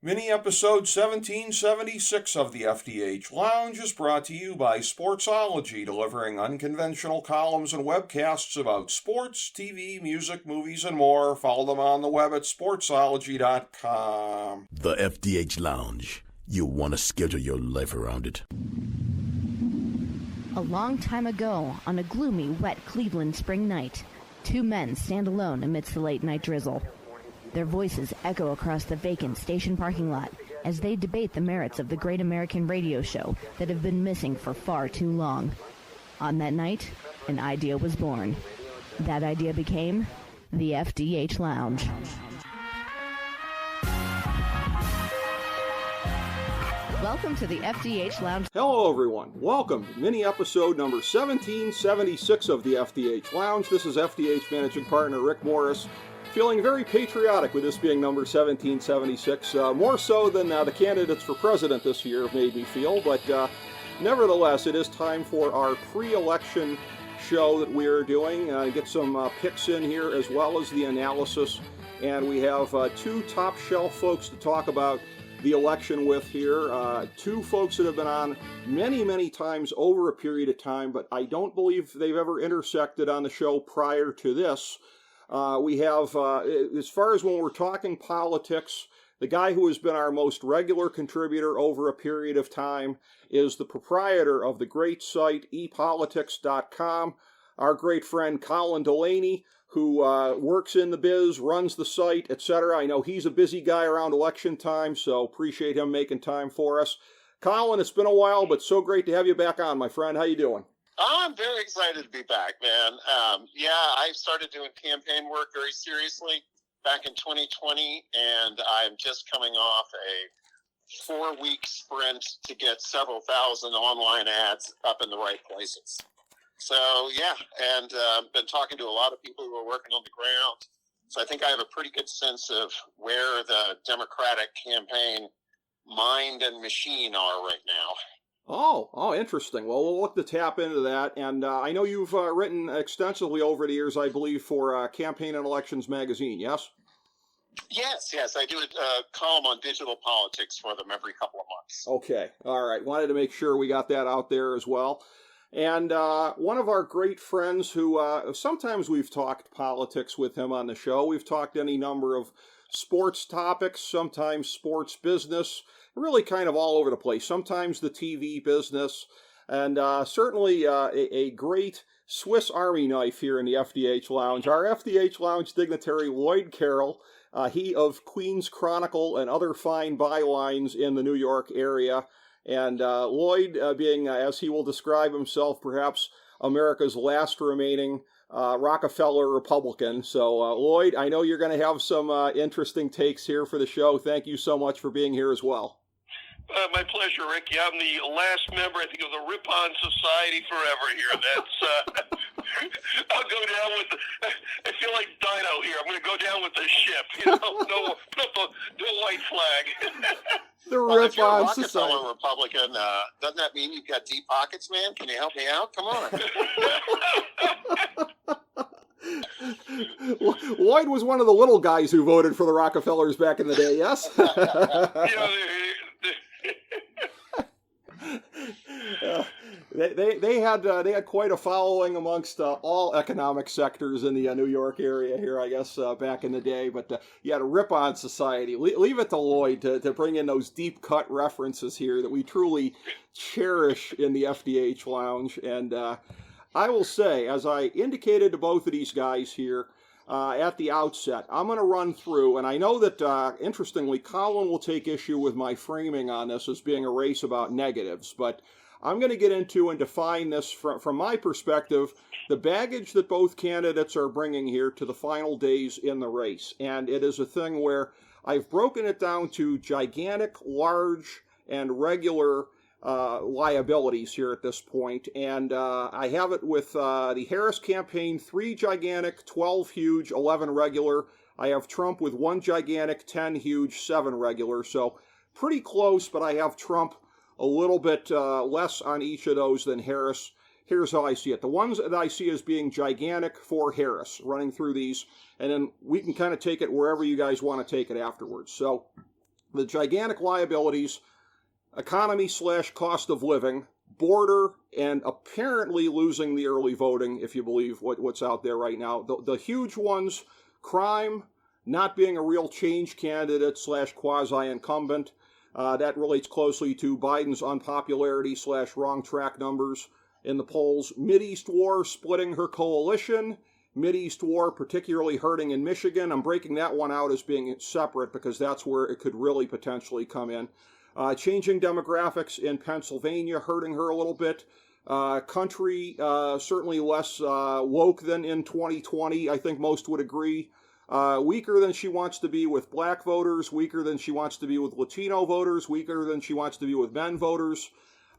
Mini episode 1776 of the FDH Lounge is brought to you by Sportsology, delivering unconventional columns and webcasts about sports, TV, music, movies, and more. Follow them on the web at sportsology.com. The FDH Lounge. You'll want to schedule your life around it. A long time ago, on a gloomy, wet Cleveland spring night, two men stand alone amidst the late-night drizzle. Their voices echo across the vacant station parking lot as they debate the merits of the great American radio show that have been missing for far too long. On that night, an idea was born. That idea became the FDH Lounge. Welcome to the FDH Lounge. Hello, everyone. Welcome to mini episode number 1776 of the FDH Lounge. This is FDH Managing Partner Rick Morris. Feeling very patriotic with this being number 1776, more so than the candidates for president this year have made me feel, but nevertheless, it is time for our pre-election show that we are doing. Get some picks in here as well as the analysis, and we have two top-shelf folks to talk about the election with here. Two folks that have been on many times over a period of time, but I don't believe they've ever intersected on the show prior to this. We have, as far as when we're talking politics, the guy who has been our most regular contributor over a period of time is the proprietor of the great site epolitics.com, our great friend Colin Delany, who works in the biz, runs the site, etc. I know he's a busy guy around election time, so appreciate him making time for us. Colin, it's been a while, but so great to have you back on, my friend. How you doing? I'm very excited to be back, man. I started doing campaign work very seriously back in 2020, and I'm just coming off a 4-week sprint to get several thousand online ads up in the right places. So, and been talking to a lot of people who are working on the ground. So I think I have a pretty good sense of where the Democratic campaign mind and machine are right now. Oh, interesting. Well, we'll look to tap into that. And I know you've written extensively over the years, I believe, for Campaign and Elections magazine, yes? Yes. I do a column on digital politics for them every couple of months. Okay. All right. Wanted to make sure we got that out there as well. And one of our great friends who sometimes we've talked politics with him on the show. We've talked any number of sports topics, sometimes sports business, really kind of all over the place, sometimes the TV business, and certainly a great Swiss Army knife here in the FDH Lounge. Our FDH Lounge dignitary, Lloyd Carroll, he of Queen's Chronicle and other fine bylines in the New York area. And Lloyd being, as he will describe himself, perhaps America's last remaining Rockefeller Republican. So, Lloyd, I know you're going to have some interesting takes here for the show. Thank you so much for being here as well. My pleasure, Rick. Yeah, I'm the last member, I think, of the Rip-On Society forever here. That's, I'll go down with, I feel like Dino here. I'm going to go down with the ship, no white flag. The Rip-On Society. If you're a Rockefeller Republican, doesn't that mean you've got deep pockets, man? Can you help me out? Come on. Lloyd was one of the little guys who voted for the Rockefellers back in the day, yes? They had quite a following amongst all economic sectors in the New York area here, I guess, back in the day. But the Rip-On Society. Leave it to Lloyd to bring in those deep-cut references here that we truly cherish in the FDH Lounge. And I will say, as I indicated to both of these guys here at the outset, I'm going to run through, and I know that, interestingly, Colin will take issue with my framing on this as being a race about negatives, but I'm going to get into and define this from my perspective, the baggage that both candidates are bringing here to the final days in the race. And it is a thing where I've broken it down to gigantic, large, and regular liabilities here at this point. And I have it with the Harris campaign, 3 gigantic, 12 huge, 11 regular. I have Trump with 1 gigantic, 10 huge, 7 regular. So pretty close, but I have Trump a little bit less on each of those than Harris. Here's how I see it. The ones that I see as being gigantic for Harris, running through these, and then we can kind of take it wherever you guys want to take it afterwards. So The gigantic liabilities, economy / cost of living, border, and apparently losing the early voting, if you believe what's out there right now. The huge ones, crime, not being a real change candidate / quasi-incumbent. That relates closely to Biden's unpopularity / wrong track numbers in the polls. Mideast war splitting her coalition. Mideast war particularly hurting in Michigan. I'm breaking that one out as being separate because that's where it could really potentially come in. Changing demographics in Pennsylvania hurting her a little bit. Country certainly less woke than in 2020, I think most would agree. Weaker than she wants to be with black voters, weaker than she wants to be with Latino voters, weaker than she wants to be with men voters.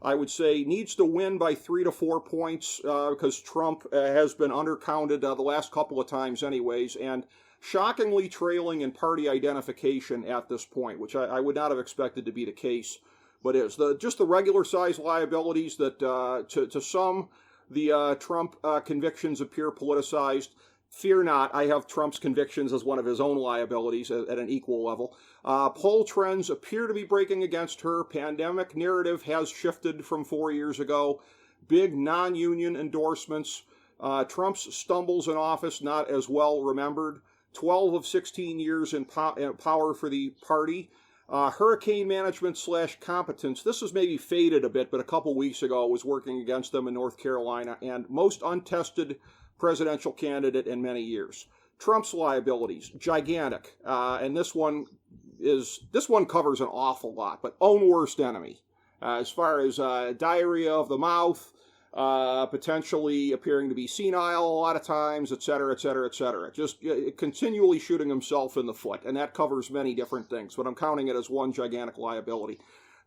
I would say needs to win by 3 to 4 points because Trump has been undercounted the last couple of times anyways, and shockingly trailing in party identification at this point, which I would not have expected to be the case, but is. Just the regular size liabilities that to some, the Trump convictions appear politicized. Fear not, I have Trump's convictions as one of his own liabilities at an equal level. Poll trends appear to be breaking against her. Pandemic narrative has shifted from 4 years ago. Big non-union endorsements. Trump's stumbles in office not as well remembered. 12 of 16 years in power for the party. Hurricane management / competence. This was maybe faded a bit, but a couple weeks ago it was working against them in North Carolina. And most untested presidential candidate in many years. Trump's liabilities, gigantic. And this one covers an awful lot, but own worst enemy. As far as diarrhea of the mouth, potentially appearing to be senile a lot of times, et cetera, et cetera, et cetera. Just continually shooting himself in the foot, and that covers many different things, but I'm counting it as one gigantic liability.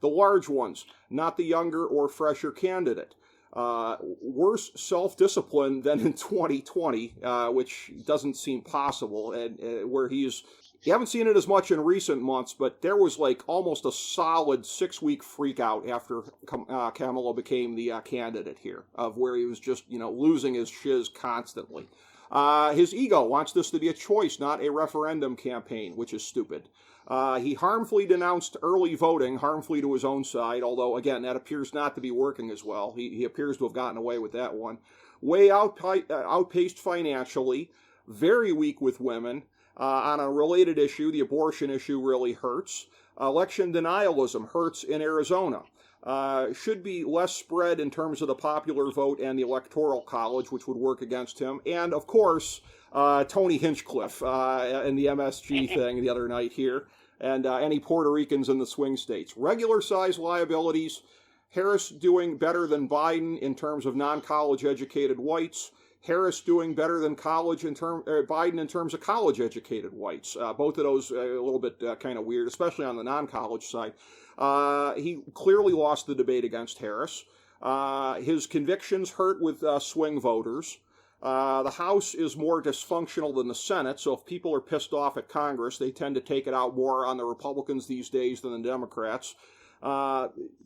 The large ones, not the younger or fresher candidate. Worse self-discipline than in 2020, which doesn't seem possible, and where you haven't seen it as much in recent months, but there was like almost a solid 6-week freak out after Kamala became the candidate here, of where he was just, losing his shiz constantly. His ego wants this to be a choice, not a referendum campaign, which is stupid. He harmfully denounced early voting, harmfully to his own side, although, again, that appears not to be working as well. He appears to have gotten away with that one. Way outpaced financially, very weak with women. On a related issue, the abortion issue really hurts. Election denialism hurts in Arizona. Should be less spread in terms of the popular vote and the electoral college, which would work against him. And, of course, Tony Hinchcliffe in the MSG thing the other night here, and any Puerto Ricans in the swing states. Regular size liabilities, Harris doing better than Biden in terms of non-college educated whites, Harris doing better than Biden in terms of college educated whites. Both of those a little bit kind of weird, especially on the non-college side. He clearly lost the debate against Harris. His convictions hurt with swing voters. The House is more dysfunctional than the Senate, so if people are pissed off at Congress, they tend to take it out more on the Republicans these days than the Democrats.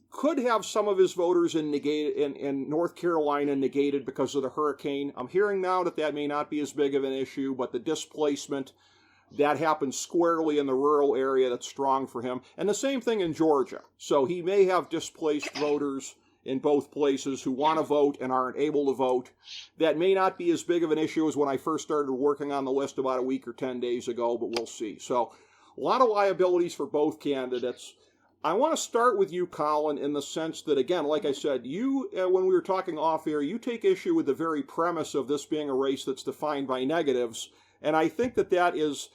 Could have some of his voters in North Carolina negated because of the hurricane. I'm hearing now that may not be as big of an issue, but the displacement, that happens squarely in the rural area. That's strong for him. And the same thing in Georgia. So he may have displaced voters in both places who want to vote and aren't able to vote. That may not be as big of an issue as when I first started working on the list about a week or 10 days ago, but we'll see. So a lot of liabilities for both candidates. I want to start with you, Colin, in the sense that, again, like I said, you, when we were talking off air, you take issue with the very premise of this being a race that's defined by negatives. And I think that is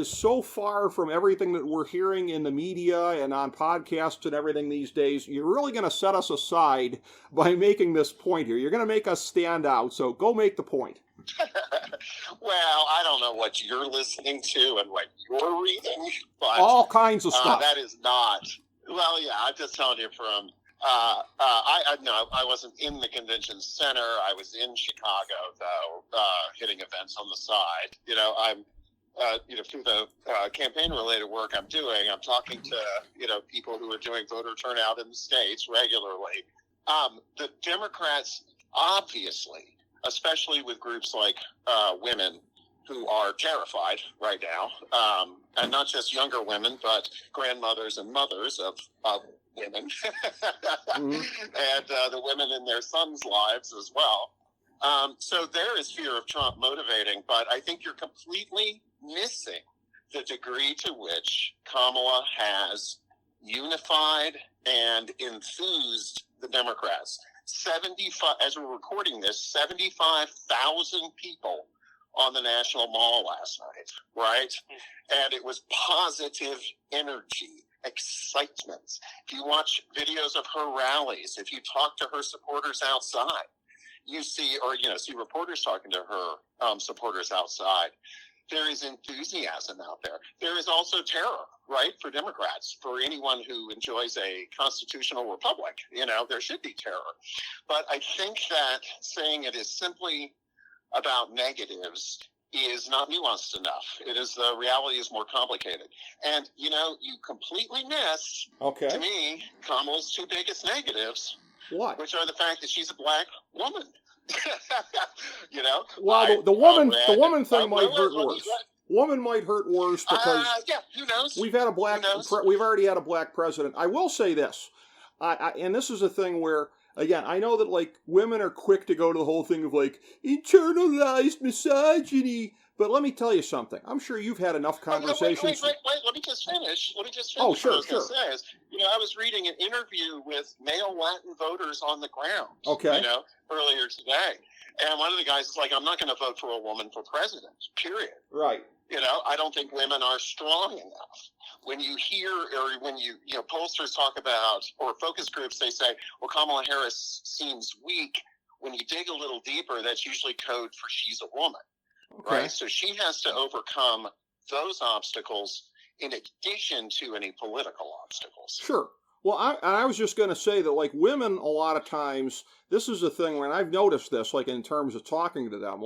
so far from everything that we're hearing in the media and on podcasts and everything these days. You're really going to set us aside by making this point here. You're going to make us stand out. So go make the point. Well, I don't know what you're listening to and what you're reading, but all kinds of stuff. That is not. Well, yeah, I'm just telling you from. I wasn't in the convention center. I was in Chicago, though, hitting events on the side. I'm. Through the campaign-related work I'm doing, I'm talking to, people who are doing voter turnout in the states regularly. The Democrats, obviously, especially with groups like women who are terrified right now, and not just younger women, but grandmothers and mothers of women, and the women in their sons' lives as well. So there is fear of Trump motivating, but I think you're completely missing the degree to which Kamala has unified and enthused the Democrats. 75, as we're recording this, 75,000 people on the National Mall last night, right? And it was positive energy, excitement. If you watch videos of her rallies, if you talk to her supporters outside, you see, or, see reporters talking to her supporters outside, there is enthusiasm out there. There is also terror, right, for Democrats, for anyone who enjoys a constitutional republic. There should be terror. But I think that saying it is simply about negatives is not nuanced enough. The reality is more complicated. And, you completely miss, to me, Kamala's two biggest negatives. What? Which are the fact that she's a black woman. Well, the woman thing might hurt worse. Woman might hurt worse because who knows? We've already had a black president. I will say this, and this is a thing where, again, I know that women are quick to go to the whole thing of internalized misogyny. But let me tell you something. I'm sure you've had enough conversations. Wait. Let me just finish. Oh, sure, what I was going to say is, I was reading an interview with male Latin voters on the ground. Okay. Earlier today, and one of the guys is like, "I'm not going to vote for a woman for president. Period." Right. I don't think women are strong enough. When you hear, or when pollsters talk about, or focus groups, they say, "Well, Kamala Harris seems weak." When you dig a little deeper, that's usually code for she's a woman. Okay. Right, so she has to overcome those obstacles in addition to any political obstacles. Sure. Well, I was just going to say that, women, a lot of times, this is a thing when I've noticed this, in terms of talking to them,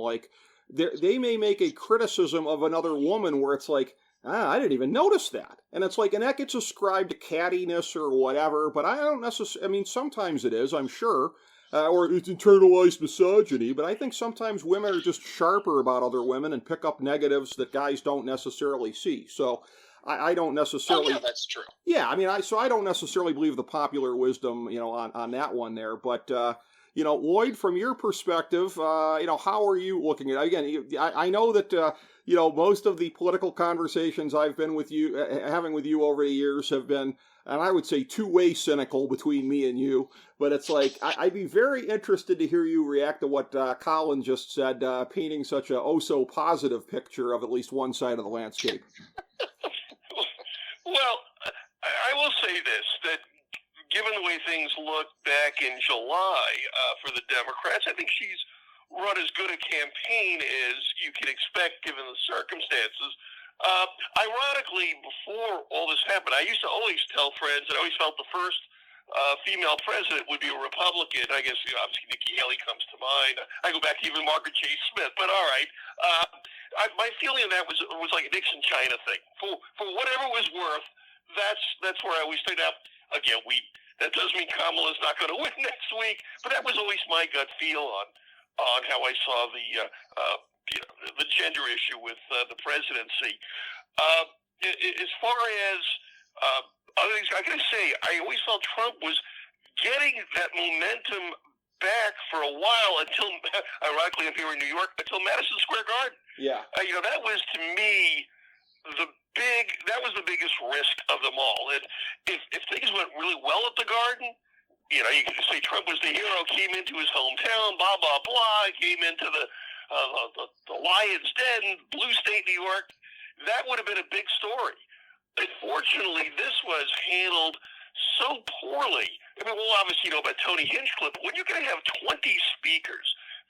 they may make a criticism of another woman where it's I didn't even notice that. And it's and that gets ascribed to cattiness or whatever, but I don't necessarily, sometimes it is, I'm sure. Or it's internalized misogyny, but I think sometimes women are just sharper about other women and pick up negatives that guys don't necessarily see. So I don't necessarily... Oh, yeah, that's true. Yeah, I don't necessarily believe the popular wisdom, on that one there. But, Lloyd, from your perspective, how are you looking at it? Again, I know that, most of the political conversations I've been having with you over the years have been, and I would say two-way cynical between me and you, but it's I'd be very interested to hear you react to what Colin just said, painting such a oh-so-positive picture of at least one side of the landscape. Well, I will say this, that given the way things looked back in July for the Democrats, I think she's run as good a campaign as you can expect given the circumstances. Ironically, before all this happened, I used to always tell friends that I always felt the first female president would be a Republican. I guess obviously Nikki Haley comes to mind. I go back to even Margaret Chase Smith, but all right. My feeling on that was like a Nixon China thing. For whatever it was worth, that's where I always stayed out. Again, that doesn't mean Kamala's not going to win next week, but that was always my gut feel on how I saw the gender issue with the presidency. As far as other things, I got to say, I always felt Trump was getting that momentum back for a while until, ironically, up here in New York, until Madison Square Garden. Yeah. That was, to me, that was the biggest risk of them all. And if things went really well at the Garden, you could say Trump was the hero, came into his hometown, blah, blah, blah, came into the Lion's Den, blue state New York, that would have been a big story. Unfortunately, this was handled so poorly. We'll obviously know about Tony Hinchcliffe, but when you're going to have 20 speakers,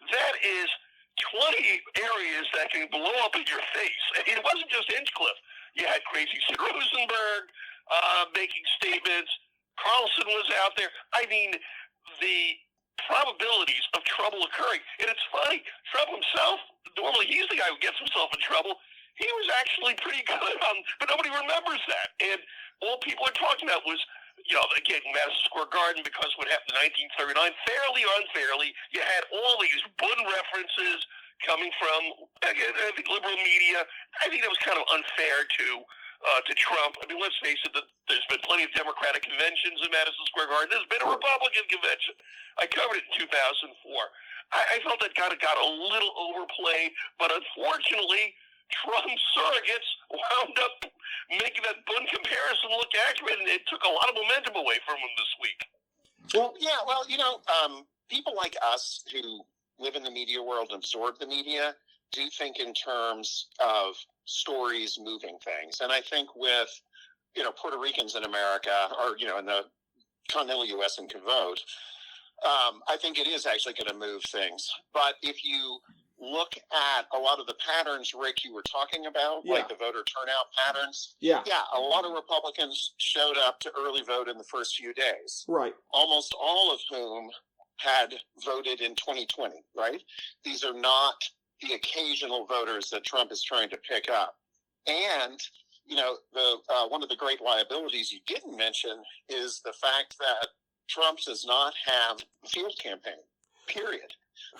that is 20 areas that can blow up in your face. It wasn't just Hinchcliffe. You had Crazy Sid Rosenberg making statements. Carlson was out there. The probabilities of trouble occurring. And it's funny, Trump himself, normally he's the guy who gets himself in trouble. He was actually pretty good but nobody remembers that. And all people are talking about was, again, Madison Square Garden, because what happened in 1939, fairly or unfairly, you had all these Bunn references, coming from, again, I think liberal media. I think that was kind of unfair to Trump. I mean, let's face it, there's been plenty of Democratic conventions in Madison Square Garden. There's been a Republican convention. I covered it in 2004. I felt that kind of got a little overplayed, but unfortunately, Trump's surrogates wound up making that Bund comparison look accurate, and it took a lot of momentum away from him this week. Well, yeah, well, people like us who live in the media world and absorb the media do think in terms of stories moving things. And I think with, Puerto Ricans in America, or, in the continental U.S. and can vote, I think it is actually going to move things. But if you look at a lot of the patterns, Rick, you were talking about, like the voter turnout patterns. Yeah, a lot of Republicans showed up to early vote in the first few days. Right. Almost all of whom had voted in 2020, right? These are not the occasional voters that Trump is trying to pick up. And, one of the great liabilities you didn't mention is the fact that Trump does not have a field campaign, period.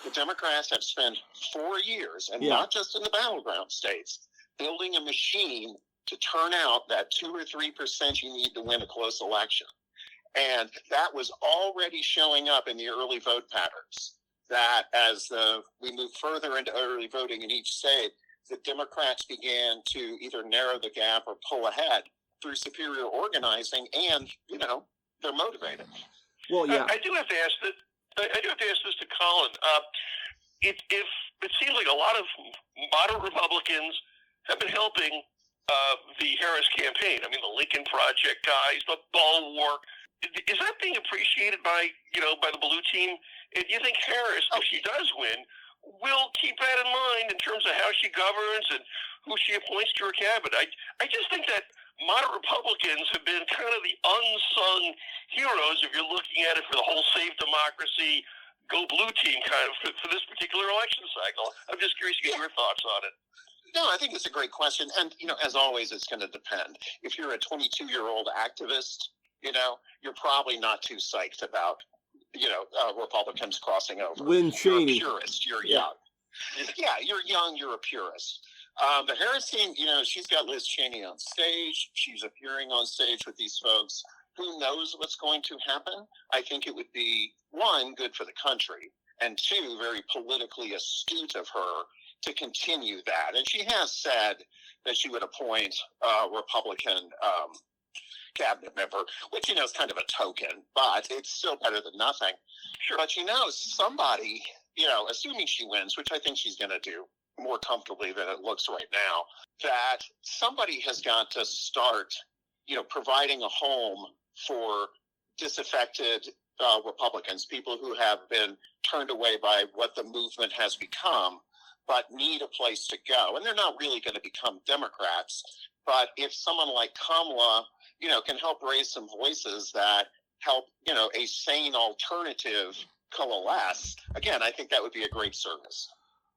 The Democrats have spent 4 years, and not just in the battleground states, building a machine to turn out that 2 or 3% you need to win a close election. And that was already showing up in the early vote patterns, that as we move further into early voting in each state, the Democrats began to either narrow the gap or pull ahead through superior organizing, and, they're motivated. Well, yeah. I do have to ask this. I do have to ask this to Colin. If it seems like a lot of moderate Republicans have been helping the Harris campaign. I mean, the Lincoln Project guys, the Bulwark. Is that being appreciated by the blue team? And do you think Harris, if she does win, will keep that in mind in terms of how she governs and who she appoints to her cabinet? I just think that moderate Republicans have been kind of the unsung heroes, if you're looking at it for the whole Save Democracy, Go Blue team kind of for this particular election cycle. I'm just curious to get your thoughts on it. No, I think it's a great question. And, as always, it's going to depend. If you're a 22-year-old activist, you're probably not too psyched about, Republicans crossing over. Lynn Cheney. You're a purist. You're young. Yeah, you're young. You're a purist. The Harris team, she's got Liz Cheney on stage. She's appearing on stage with these folks. Who knows what's going to happen? I think it would be, one, good for the country, and two, very politically astute of her to continue that. And she has said that she would appoint a Republican cabinet member, which, is kind of a token, but it's still better than nothing. Sure. But, somebody, assuming she wins, which I think she's going to do more comfortably than it looks right now, that somebody has got to start, providing a home for disaffected Republicans, people who have been turned away by what the movement has become, but need a place to go. And they're not really going to become Democrats. But if someone like Kamala, can help raise some voices that help, a sane alternative coalesce, again, I think that would be a great service.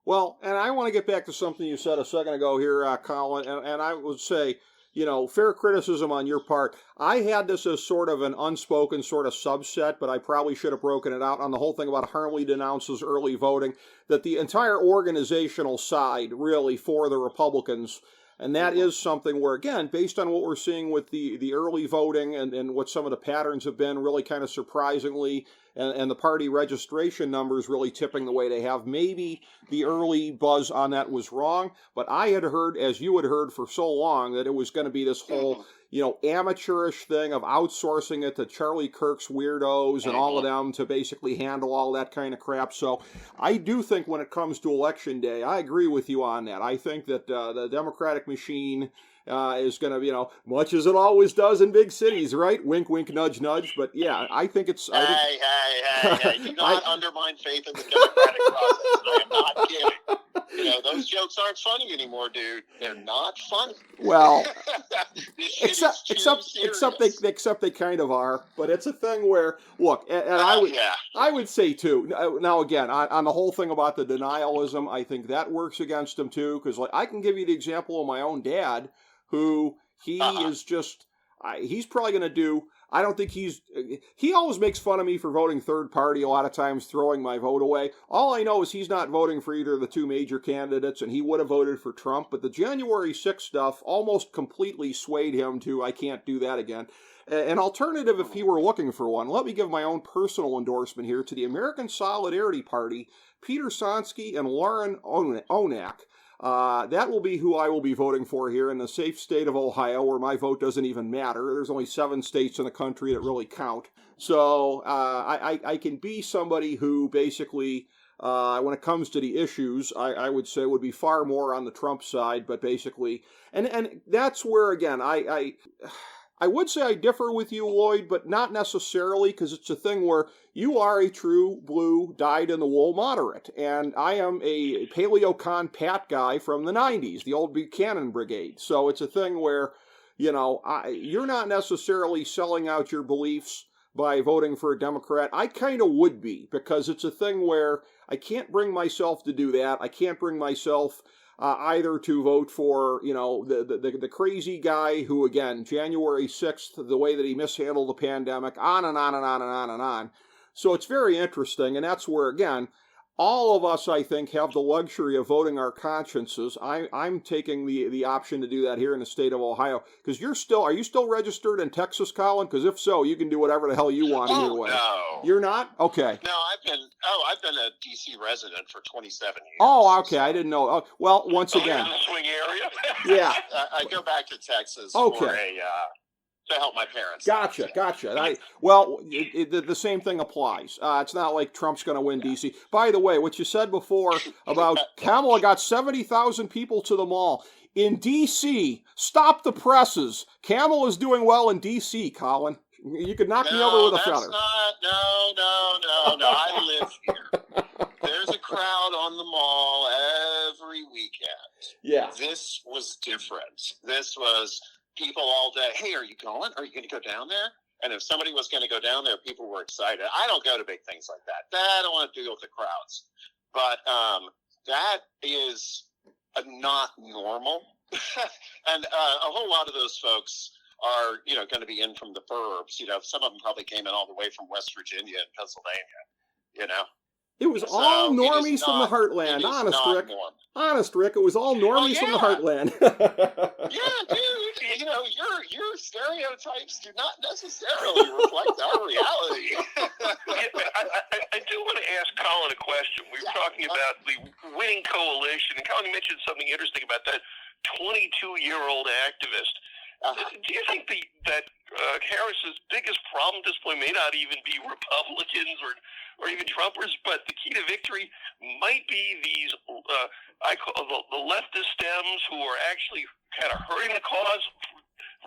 Well, and I want to get back to something you said a second ago here, Colin, and I would say, fair criticism on your part. I had this as sort of an unspoken sort of subset, but I probably should have broken it out on the whole thing about Harley denounces early voting, that the entire organizational side, really, for the Republicans, and that is something where, again, based on what we're seeing with the early voting and what some of the patterns have been, really kind of surprisingly, and the party registration numbers really tipping the way they have, maybe the early buzz on that was wrong, but I had heard, as you had heard for so long, that it was going to be this whole, amateurish thing of outsourcing it to Charlie Kirk's weirdos and all of them to basically handle all that kind of crap. So I do think when it comes to Election Day, I agree with you on that. I think that the Democratic machine is going to, much as it always does in big cities, right? Wink, wink, nudge, nudge. But yeah, I think it's... Hey, do not undermine faith in the democratic process. I am not kidding. Those jokes aren't funny anymore, dude. They're not funny. Well, except they kind of are. But it's a thing where, look, and I would say too. Now again, on the whole thing about the denialism, I think that works against them too. Because I can give you the example of my own dad, who he is just. He's probably going to do. I don't think he always makes fun of me for voting third party, a lot of times throwing my vote away. All I know is he's not voting for either of the two major candidates, and he would have voted for Trump. But the January 6th stuff almost completely swayed him to, I can't do that again. An alternative, if he were looking for one, let me give my own personal endorsement here to the American Solidarity Party, Peter Sonsky and Lauren Onak. That will be who I will be voting for here in the safe state of Ohio, where my vote doesn't even matter. There's only 7 states in the country that really count. So I can be somebody who basically, when it comes to the issues, I would say would be far more on the Trump side, but basically, and that's where, again, I would say I differ with you, Lloyd, but not necessarily, because it's a thing where you are a true blue, dyed-in-the-wool moderate, and I am a Paleo-Con Pat guy from the 90s, the old Buchanan Brigade. So it's a thing where, you're not necessarily selling out your beliefs by voting for a Democrat. I kind of would be, because it's a thing where I can't bring myself to do that. I can't bring myself either to vote for, the crazy guy who, again, January 6th, the way that he mishandled the pandemic, on and on and on and on and on. So it's very interesting, and that's where, again, all of us, I think, have the luxury of voting our consciences. I'm taking the option to do that here in the state of Ohio. Because are you still registered in Texas, Colin? Because if so, you can do whatever the hell you want either way. No. You're not? Okay. No, I've been a D.C. resident for 27 years. Oh, okay. I didn't know. Well, once again. In the swing area? Yeah. I go back to Texas okay. to help my parents. Gotcha. The same thing applies. It's not like Trump's going to win D.C. By the way, what you said before about Kamala got 70,000 people to the mall. In D.C., stop the presses. Kamala's doing well in D.C., Colin. You could knock me over with a feather. No. I live here. There's a crowd on the mall every weekend. Yeah. This was different. This was people all day. Hey, are you going? Are you going to go down there? And if somebody was going to go down there, people were excited. I don't go to big things like that. I don't want to deal with the crowds. But that is not normal. And a whole lot of those folks are, going to be in from the burbs. Some of them probably came in all the way from West Virginia and Pennsylvania, It was all normies from the heartland. Honest, Rick. It was all normies from the heartland. Yeah, dude. Your stereotypes do not necessarily reflect our reality. I do want to ask Colin a question. We were talking about the winning coalition, and Colin mentioned something interesting about that 22-year-old activist. Do you think that Harris's biggest problem at this point may not even be Republicans or even Trumpers, but the key to victory might be these I call the leftist Dems who are actually kind of hurting the cause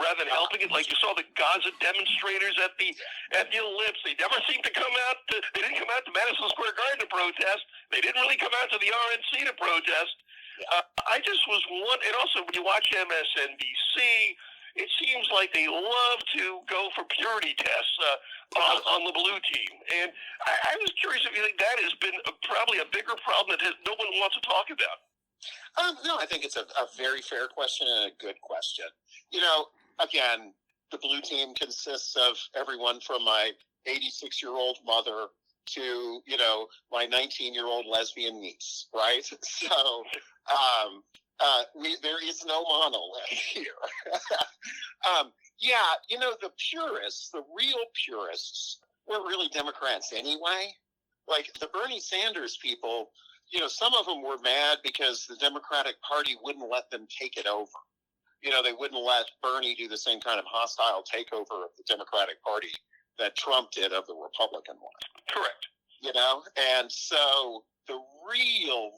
rather than helping it? Like you saw the Gaza demonstrators at the Ellipse. They never seemed to come out. They didn't come out to Madison Square Garden to protest. They didn't really come out to the RNC to protest. I just was and also when you watch MSNBC, it seems like they love to go for purity tests on the blue team. And I was curious if you think that has been probably a bigger problem that no one wants to talk about. No, I think it's a very fair question and a good question. Again, the blue team consists of everyone from my 86-year-old mother to, my 19-year-old lesbian niece, right? So, there is no monolith here. The purists, the real purists, were really Democrats anyway. Like the Bernie Sanders people, some of them were mad because the Democratic Party wouldn't let them take it over. They wouldn't let Bernie do the same kind of hostile takeover of the Democratic Party that Trump did of the Republican one. Correct. And so the real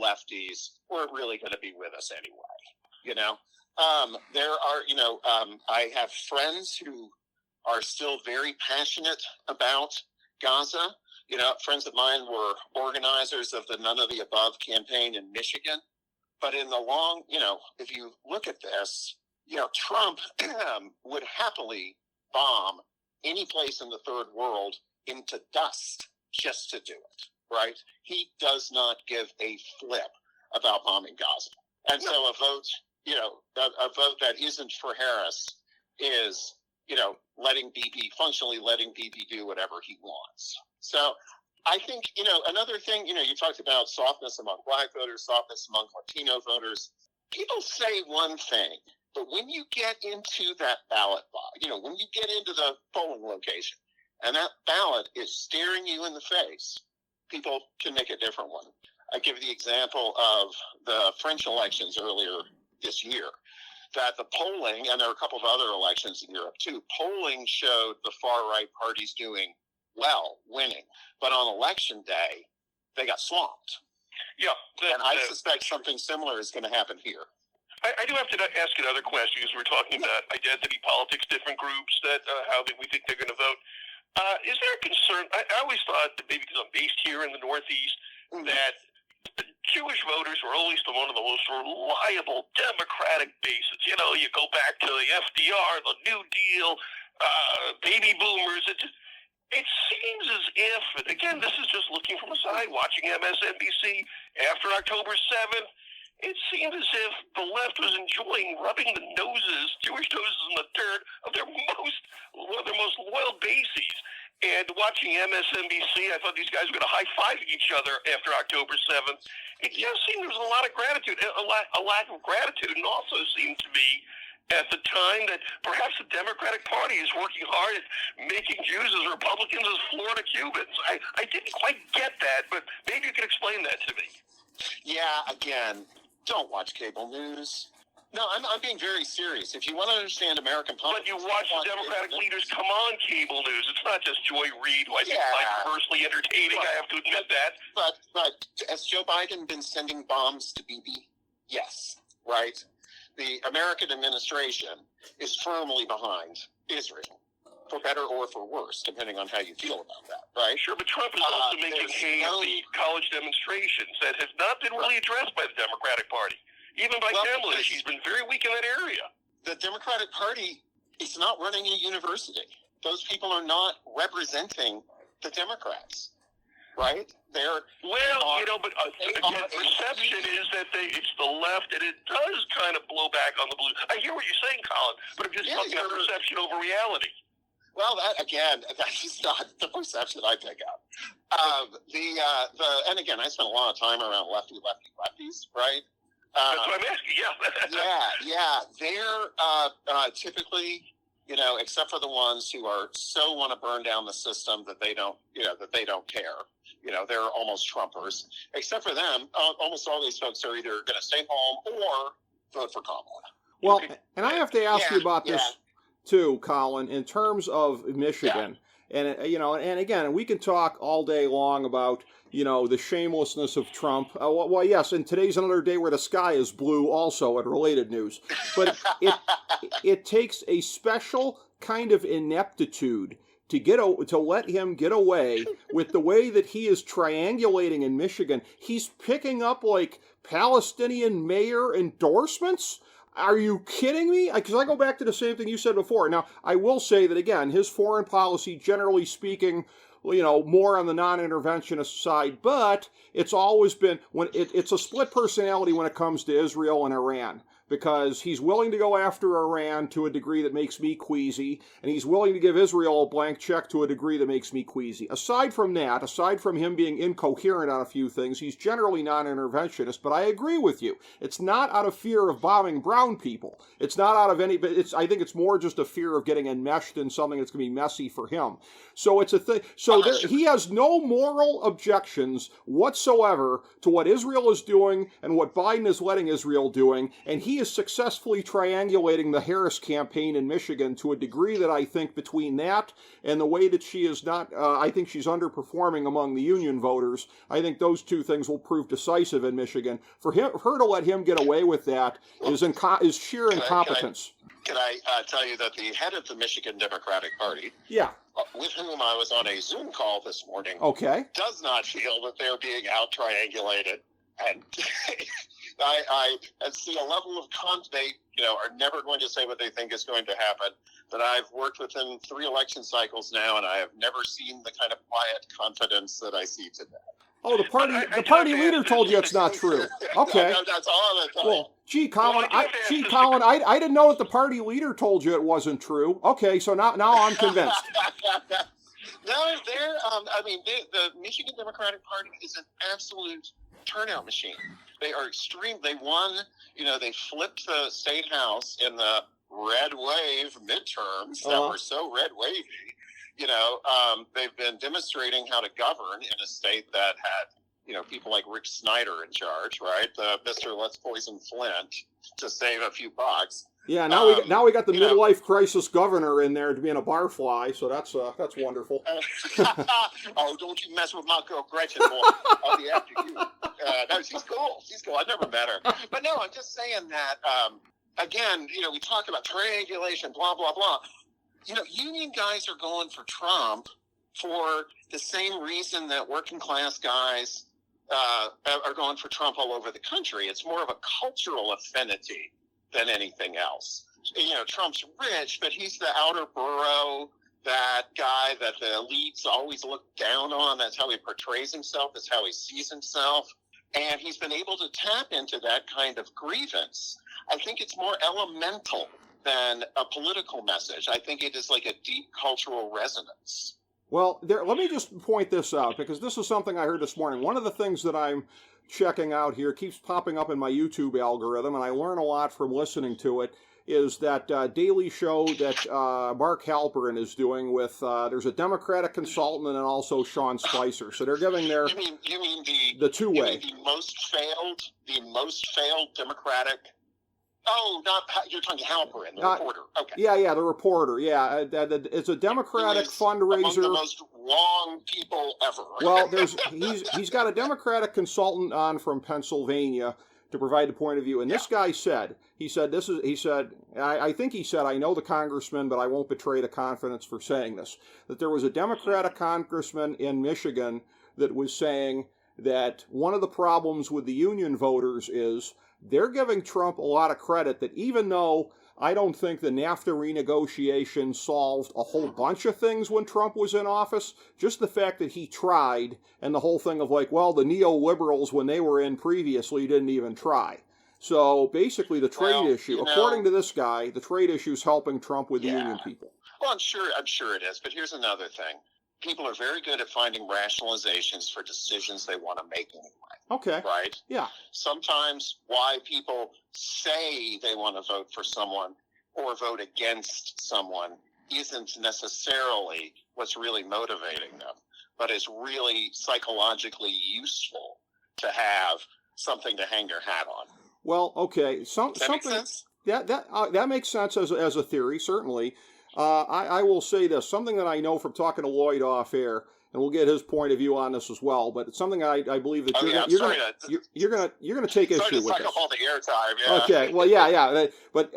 lefties were really going to be with us anyway. There are, I have friends who are still very passionate about Gaza. Friends of mine were organizers of the None of the Above campaign in Michigan. But in the long, if you look at this, Trump would happily bomb any place in the third world into dust just to do it, right? He does not give a flip about bombing Gaza. And so a vote that isn't for Harris is functionally letting BP do whatever he wants. So I think, another thing, you talked about softness among black voters, softness among Latino voters. People say one thing, but when you get into that ballot box, when you get into the polling location and that ballot is staring you in the face, people can make a different one. I give the example of the French elections earlier this year, that the polling, and there are a couple of other elections in Europe too, polling showed the far-right parties doing well, winning. But on election day, they got swamped. Yeah. And I suspect something similar is going to happen here. I do have to ask another question, because we're talking about identity politics, different groups, that how we think they're going to vote. Is there a concern? I always thought that maybe because I'm based here in the Northeast, that Jewish voters were always one of the most reliable Democratic bases. You go back to the FDR, the New Deal, baby boomers. It seems as if, again, this is just looking from the side, watching MSNBC after October 7th, it seemed as if the left was enjoying rubbing the Jewish noses in the dirt of one of their most loyal bases. And watching MSNBC, I thought these guys were going to high-five each other after October 7th. It just seemed there was a lot of gratitude, a lack of gratitude, and also seemed to be at the time that perhaps the Democratic Party is working hard at making Jews as Republicans as Florida Cubans. I didn't quite get that, but maybe you can explain that to me. Yeah, again, don't watch cable news. No, I'm being very serious. If you want to understand American politics... But you watch the Democratic leaders come on cable news. It's not just Joy Reid, who I think is perversely entertaining. I have to admit that. But has Joe Biden been sending bombs to Bibi? Yes, right? The American administration is firmly behind Israel, for better or for worse, depending on how you feel about that, right? Sure, but Trump is also making hay of the college demonstrations that has not been really addressed by the Democratic Party. Even by Kamala, she's been very weak in that area. The Democratic Party is not running a university. Those people are not representing the Democrats, right? But again, perception is that it's the left, and it does kind of blow back on the blue. I hear what you're saying, Colin, but I'm just talking about perception over reality. Well, that's not the perception I pick up. And again, I spent a lot of time around lefties, right? That's what I'm asking, yeah. They're typically, except for the ones who are so want to burn down the system that they don't care. They're almost Trumpers. Except for them, almost all these folks are either going to stay home or vote for Kamala. Well, and I have to ask you about this too, Colin, in terms of Michigan. And, and again, we can talk all day long about, the shamelessness of Trump. Well, yes, and today's another day where the sky is blue also at related news. But it takes a special kind of ineptitude to let him get away with the way that he is triangulating in Michigan. He's picking up, Palestinian mayor endorsements. Are you kidding me? Because I go back to the same thing you said before. Now, I will say that, again, his foreign policy, generally speaking, more on the non-interventionist side, but it's always been, it's a split personality when it comes to Israel and Iran, because he's willing to go after Iran to a degree that makes me queasy, and he's willing to give Israel a blank check to a degree that makes me queasy. Aside from him being incoherent on a few things, he's generally non-interventionist, but I agree with you. It's not out of fear of bombing brown people. It's not out of I think it's more just a fear of getting enmeshed in something that's going to be messy for him. So it's a thing. So he has no moral objections whatsoever to what Israel is doing and what Biden is letting Israel doing, and he is successfully triangulating the Harris campaign in Michigan to a degree that I think between that and the way that she is not, I think she's underperforming among the union voters, I think those two things will prove decisive in Michigan. For her to let him get away with that is sheer incompetence. Can I tell you that the head of the Michigan Democratic Party, with whom I was on a Zoom call this morning, does not feel that they're being out-triangulated. And I see a level of they are never going to say what they think is going to happen. But I've worked with him 3 election cycles now, and I have never seen the kind of quiet confidence that I see today. Oh, the party I party leader told you it's not true. Okay. That's all I'm telling you. Well, gee, Colin, Well, I do have to- Colin, I didn't know that the party leader told you it wasn't true. Okay, so now I'm convinced. No, they're. The Michigan Democratic Party is an absolute turnout machine. They are extreme. They won. They flipped the state house in the red wave midterms that were so red wavy. They've been demonstrating how to govern in a state that had, people like Rick Snyder in charge, right? Mr. Let's Poison Flint to save a few bucks. Yeah, now we got the midlife crisis governor in there to being a barfly, so that's wonderful. Oh, don't you mess with my girl Gretchen, boy. I'll be after you. No, she's cool. She's cool. I never met her. But no, I'm just saying that, again, we talk about triangulation, blah, blah, blah. Union guys are going for Trump for the same reason that working class guys are going for Trump all over the country. It's more of a cultural affinity than anything else. Trump's rich, but he's the outer borough, that guy that the elites always look down on. That's how he portrays himself. That's how he sees himself. And he's been able to tap into that kind of grievance. I think it's more elemental than a political message. I think it is like a deep cultural resonance. Well, let me just point this out, because this is something I heard this morning. One of the things that I'm checking out here keeps popping up in my YouTube algorithm, and I learn a lot from listening to it, is that daily show that Mark Halperin is doing with, there's a Democratic consultant and also Sean Spicer. So they're giving their... You mean the two-way. You mean the most failed Democratic... Oh, you're talking Halperin, the reporter. Okay. Yeah, the reporter. Yeah, it's a Democratic fundraiser. Among the most wrong people ever. Well, he's got a Democratic consultant on from Pennsylvania to provide the point of view, and this guy said, I think he said, I know the congressman, but I won't betray the confidence for saying this, that there was a Democratic congressman in Michigan that was saying that one of the problems with the union voters is they're giving Trump a lot of credit that even though I don't think the NAFTA renegotiation solved a whole bunch of things when Trump was in office, just the fact that he tried, and the whole thing of like, well, the neoliberals, when they were in previously, didn't even try. So basically the trade issue, according to this guy, the trade issue is helping Trump with the union people. Well, I'm sure it is, but here's another thing. People are very good at finding rationalizations for decisions they want to make anyway. Okay. Right? Yeah. Sometimes why people say they want to vote for someone or vote against someone isn't necessarily what's really motivating them, but is really psychologically useful to have something to hang your hat on. Well, okay. Does that something make sense? That makes sense as a theory, certainly. I will say this, something that I know from talking to Lloyd off air, and we'll get his point of view on this as well, but it's something I believe that you're going to take issue with this. Sorry to suck up all the airtime, yeah. Okay, well, yeah, but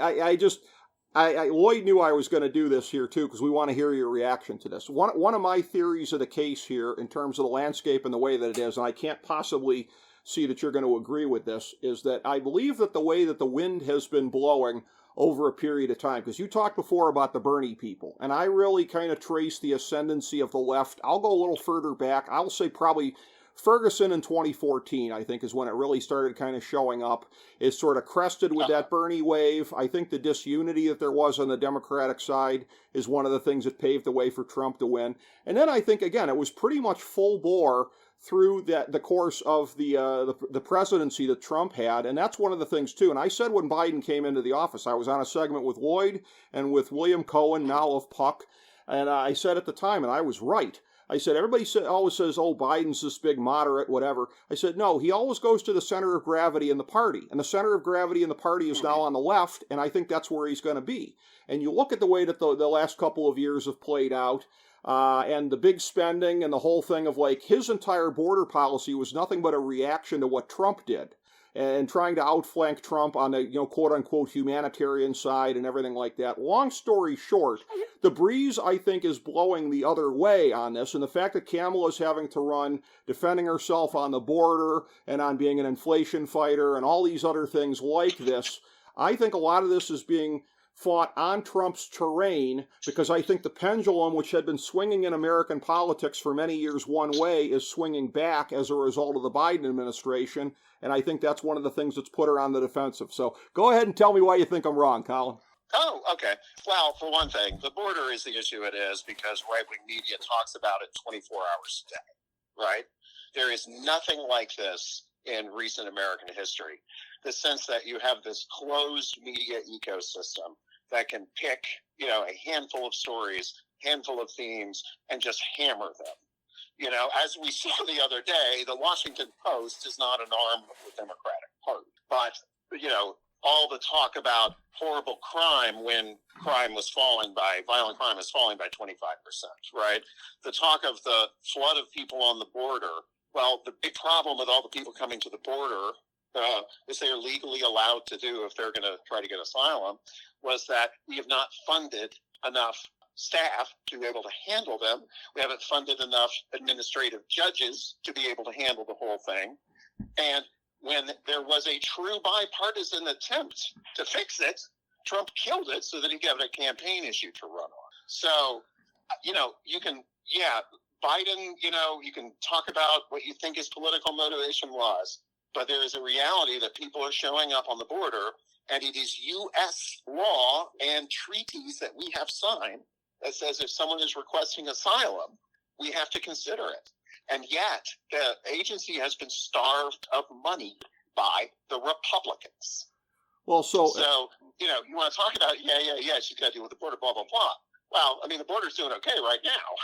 Lloyd knew I was going to do this here too, because we want to hear your reaction to this. One of my theories of the case here, in terms of the landscape and the way that it is, and I can't possibly see that you're going to agree with this, is that I believe that the way that the wind has been blowing over a period of time, because you talked before about the Bernie people, and I really kind of trace the ascendancy of the left. I'll go a little further back. I'll say probably Ferguson in 2014, I think, is when it really started kind of showing up. It sort of crested with that Bernie wave. I think the disunity that there was on the Democratic side is one of the things that paved the way for Trump to win. And then I think, again, it was pretty much full bore through the course of the presidency that Trump had, and that's one of the things too. And I said when Biden came into the office, I was on a segment with Lloyd and with William Cohen, now of Puck, and I said at the time, and I was right. I said, everybody always says, oh, Biden's this big moderate, whatever. I said, no, he always goes to the center of gravity in the party, and the center of gravity in the party is now on the left, and I think that's where he's going to be. And you look at the way that the last couple of years have played out, and the big spending and the whole thing of like his entire border policy was nothing but a reaction to what Trump did and trying to outflank Trump on the, quote unquote humanitarian side and everything like that. Long story short, the breeze, I think, is blowing the other way on this. And the fact that Kamala is having to run defending herself on the border and on being an inflation fighter and all these other things like this, I think a lot of this is being fought on Trump's terrain, because I think the pendulum, which had been swinging in American politics for many years one way, is swinging back as a result of the Biden administration, and I think that's one of the things that's put her on the defensive. So go ahead and tell me why you think I'm wrong, Colin. Oh, okay. Well, for one thing, the border is the issue it is because right-wing media talks about it 24 hours a day, right? There is nothing like this in recent American history. The sense that you have this closed media ecosystem that can pick, a handful of stories, handful of themes, and just hammer them. As we saw the other day, the Washington Post is not an arm of the Democratic Party. But, all the talk about horrible crime when violent crime was falling by 25%, right? The talk of the flood of people on the border. Well, the big problem with all the people coming to the border, which they are legally allowed to do if they're going to try to get asylum, was that we have not funded enough staff to be able to handle them. We haven't funded enough administrative judges to be able to handle the whole thing. And when there was a true bipartisan attempt to fix it, Trump killed it so that he could have a campaign issue to run on. So, you can, Biden, you can talk about what you think his political motivation was, but there is a reality that people are showing up on the border, and it is U.S. law and treaties that we have signed that says if someone is requesting asylum, we have to consider it. And yet, the agency has been starved of money by the Republicans. Well, so you want to talk about, she's got to deal with the border, blah, blah, blah. Well, the border's doing okay right now.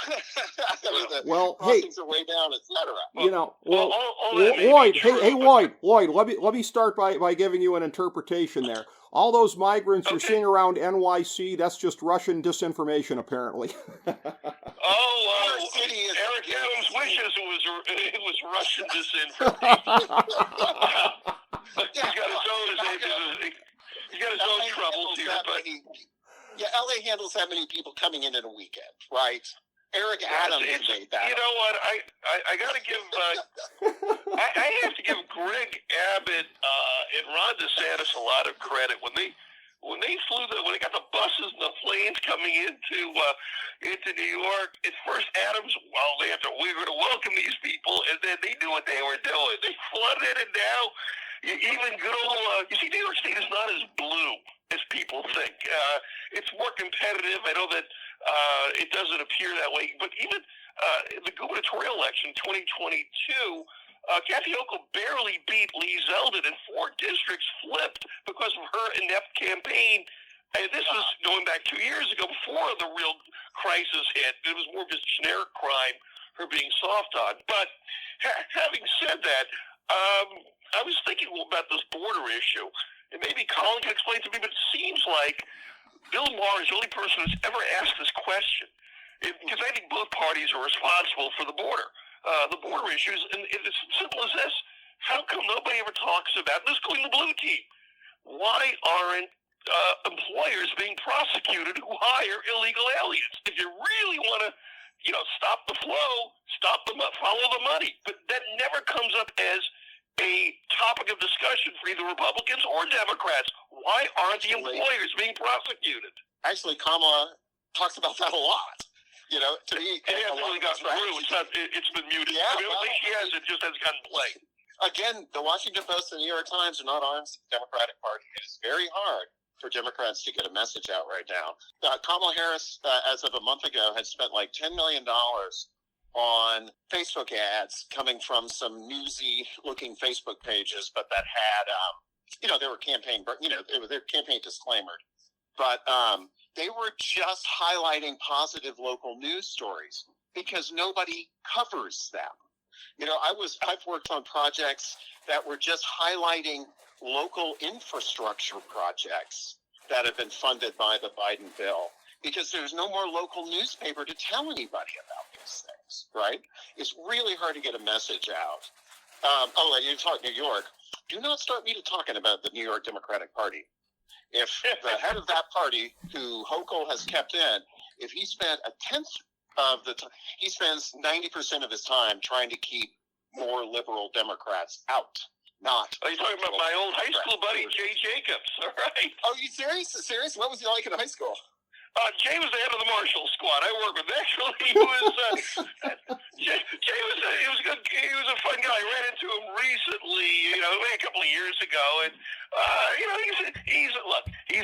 The crossings are way down, et cetera. Lloyd, let me start by giving you an interpretation there. All those migrants you're seeing around NYC, that's just Russian disinformation, apparently. Eric Adams wishes it was Russian disinformation. He's got his own troubles here, but... LA handles that many people coming in a weekend, right? Eric Adams made that. You know what? I got to give. I have to give Greg Abbott and Ron DeSantis a lot of credit when they when they got the buses and the planes coming into New York. At first, Adams, we're going to welcome these people, and then they knew what they were doing. They flooded it, and now even good old. You see, New York State is not as blue as people think. It's more competitive. I know that it doesn't appear that way, but even the gubernatorial election 2022, Kathy Hochul barely beat Lee Zeldin, and 4 districts flipped because of her inept campaign. And this was going back 2 years ago before the real crisis hit. It was more just generic crime, her being soft on. But having said that, I was thinking about this border issue. And maybe Colin can explain to me, but it seems like Bill Maher is the only person who's ever asked this question. Because I think both parties are responsible for the border issues. And it's as simple as this. How come nobody ever talks about this, including the blue team? Why aren't employers being prosecuted who hire illegal aliens? If you really want to, stop the flow, follow the money. But that never comes up as a topic of discussion for either Republicans or Democrats. Why aren't the employers being prosecuted? Actually, Kamala talks about that a lot. To me, it hasn't really gotten through. It's been muted. Yeah, I don't think she has. It just hasn't gotten played. Again, the Washington Post and the New York Times are not arms of the Democratic Party. It is very hard for Democrats to get a message out right now. Kamala Harris, as of a month ago, had spent like $10 million on Facebook ads coming from some newsy-looking Facebook pages, but that had, they were their campaign disclaimer. But they were just highlighting positive local news stories because nobody covers them. I've worked on projects that were just highlighting local infrastructure projects that have been funded by the Biden bill because there's no more local newspaper to tell anybody about these things, right? It's really hard to get a message out. And you talk New York. Do not start me to talking about the New York Democratic Party. If the head of that party, who Hochul has kept in, if he spent a tenth of the time, he spends 90% of his time trying to keep more liberal Democrats out. not. Are you talking about my old high school buddy, Jay Jacobs? All right. Oh, you serious? Serious? What was he like in high school? Jay was the head of the Marshall Squad. I worked with. Actually, he was Jay was he was good. He was a fun guy. I ran into him recently, a couple of years ago, and he's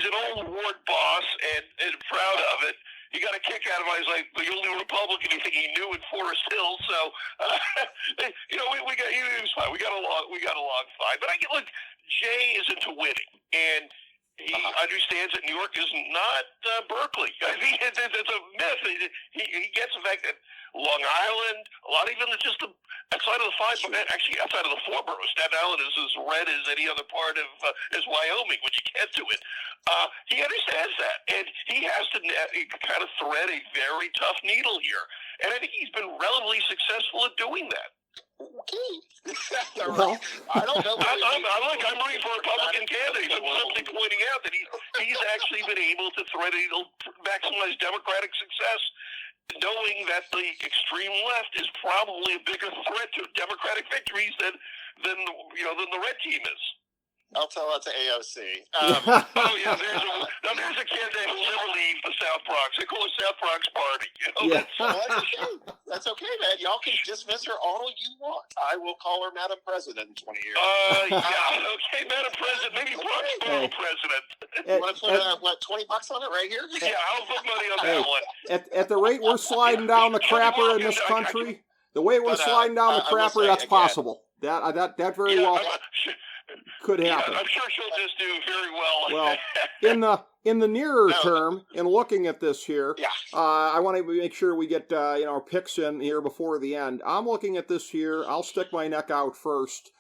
an old ward boss and proud of it. He got a kick out of it. I was like the only Republican he knew in Forest Hill. So, he was fine. We got along fine. But look, Jay is into winning, and he understands that New York is not Berkeley. I mean, it's a myth. He gets the fact that Long Island, a lot even just outside of the outside of the four boroughs, Staten Island is as red as any other part of as Wyoming when you get to it. He understands that, and he has to kind of thread a very tough needle here. And I think he's been relatively successful at doing that. Okay. Well, I don't know. I'm rooting for Republican candidates. I'm simply pointing out that he's actually been able to thread a needle, maximize Democratic success, knowing that the extreme left is probably a bigger threat to Democratic victories than the red team is. I'll tell that to AOC. There's a candidate who will never leave the South Bronx. They call it South Bronx Party. That's okay, man. Y'all can dismiss her all you want. I will call her Madam President in 20 years. Okay, Madam President. Maybe Bronx Borough President. You want to put, $20 on it right here? Yeah, I'll put money on that one. At the rate we're sliding down the crapper in this country, the way we're sliding down the crapper, that's possible. That very well could happen. Yeah, I'm sure she'll just do very well. Well, in the nearer term, in looking at this here, I want to make sure we get our picks in here before the end. I'm looking at this here. I'll stick my neck out first.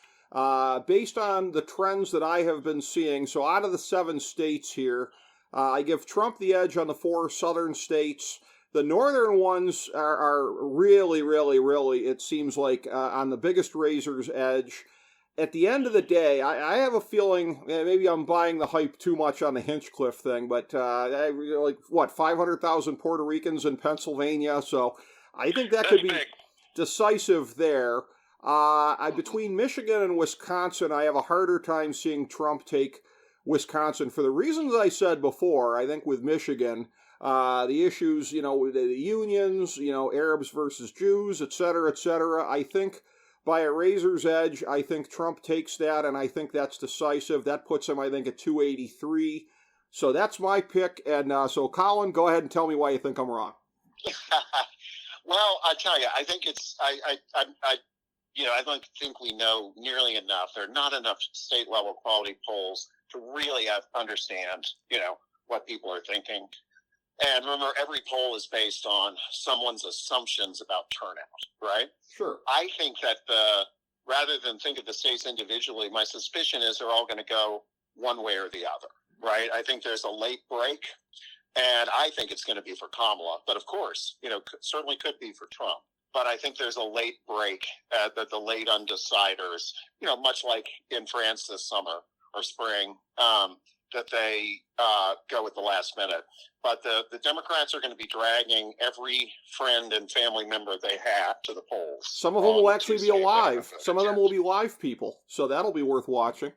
Based on the trends that I have been seeing, so out of the 7 states here, I give Trump the edge on the 4 southern states. The northern ones are really, really, really, it seems like, on the biggest razor's edge. At the end of the day, I have a feeling, maybe I'm buying the hype too much on the Hinchcliffe thing, but 500,000 Puerto Ricans in Pennsylvania, so I think that could be decisive there. Between Michigan and Wisconsin, I have a harder time seeing Trump take Wisconsin for the reasons I said before. I think with Michigan, the issues, with the unions, Arabs versus Jews, et cetera, I think by a razor's edge, I think Trump takes that, and I think that's decisive. That puts him, I think, at 283. So that's my pick. And so, Colin, go ahead and tell me why you think I'm wrong. Well, I tell you, I think it's I don't think we know nearly enough. There are not enough state level quality polls to really understand, what people are thinking. And remember, every poll is based on someone's assumptions about turnout, right? Sure. I think that rather than think of the states individually, my suspicion is they're all going to go one way or the other, right? I think there's a late break, and I think it's going to be for Kamala. But of course, certainly could be for Trump. But I think there's a late break, that the late undeciders, much like in France this summer or spring, that they go at the last minute. But the Democrats are going to be dragging every friend and family member they have to the polls. Some of them will actually be alive. Some of them will be live people. So that'll be worth watching.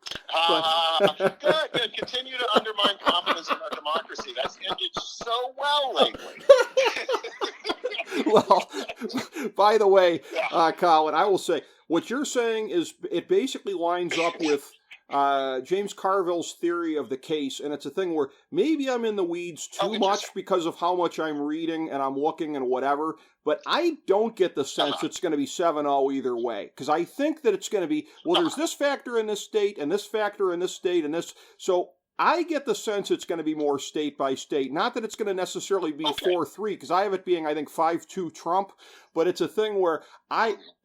Good. Continue to undermine confidence in our democracy. That's ended so well lately. Well, by the way, Colin, I will say, what you're saying is it basically lines up with James Carville's theory of the case, and it's a thing where maybe I'm in the weeds too much because of how much I'm reading and I'm looking and whatever, but I don't get the sense it's going to be 7-0 either way, because I think that it's going to be, there's this factor in this state, and this factor in this state, and this, so I get the sense it's going to be more state by state, not that it's going to necessarily be 4-3, because I have it being, I think, 5-2 Trump, but it's a thing where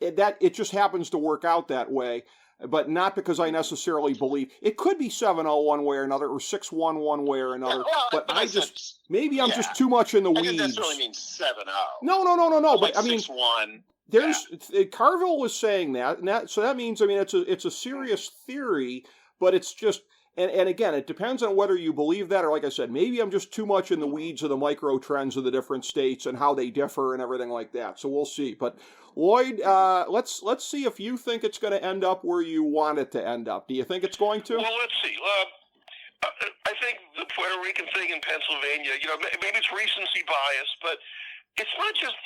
it just happens to work out that way. But not because I necessarily believe. It could be 7-0 one way or another, or 6-1 one way or another. But I'm just too much in the weeds. I didn't necessarily mean 7-0. No. Like but I mean, 6-1. Carville was saying that, so that means, it's a serious theory, but it's just, And again, it depends on whether you believe that, or like I said, maybe I'm just too much in the weeds of the micro trends of the different states and how they differ and everything like that. So we'll see. But Lloyd, let's see if you think it's going to end up where you want it to end up. Do you think it's going to? Well, let's see. I think the Puerto Rican thing in Pennsylvania, maybe it's recency bias, but it's not just,